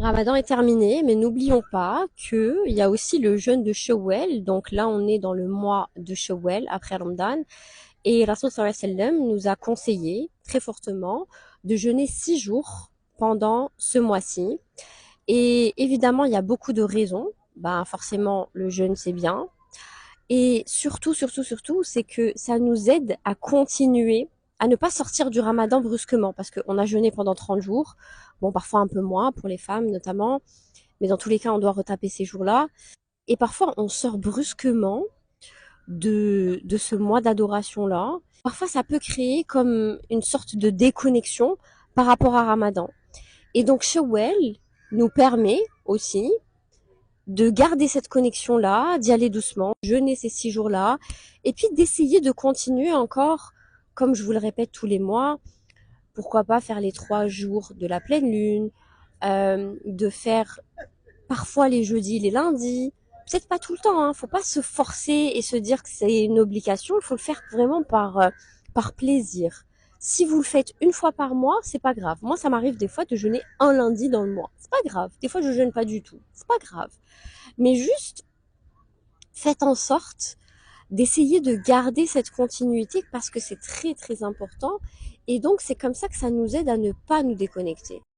Ramadan est terminé, mais n'oublions pas qu'il y a aussi le jeûne de Shawwal. Donc là, on est dans le mois de Shawwal après Ramadan. Et Rasul sallallahu alayhi wa sallam nous a conseillé très fortement de jeûner 6 jours pendant ce mois-ci. Et évidemment, il y a beaucoup de raisons. Ben, forcément, le jeûne, c'est bien. Et surtout, c'est que ça nous aide à continuer, à ne pas sortir du ramadan brusquement, parce qu'on a jeûné pendant 30 jours, bon, parfois un peu moins pour les femmes notamment, mais dans tous les cas, on doit retaper ces jours-là. Et parfois, on sort brusquement de ce mois d'adoration-là. Parfois, ça peut créer comme une sorte de déconnexion par rapport à Ramadan. Et donc, Shawwal nous permet aussi de garder cette connexion-là, d'y aller doucement, jeûner ces 6 jours-là, et puis d'essayer de continuer encore, comme je vous le répète tous les mois, pourquoi pas faire les 3 jours de la pleine lune, de faire parfois les jeudis, les lundis, peut-être pas tout le temps, hein, faut pas se forcer et se dire que c'est une obligation, il faut le faire vraiment par plaisir. Si vous le faites une fois par mois, c'est pas grave. Moi, ça m'arrive des fois de jeûner un lundi dans le mois. C'est pas grave. Des fois, je jeûne pas du tout. C'est pas grave. Mais juste, faites en sorte d'essayer de garder cette continuité parce que c'est très très important. Et donc, c'est comme ça que ça nous aide à ne pas nous déconnecter.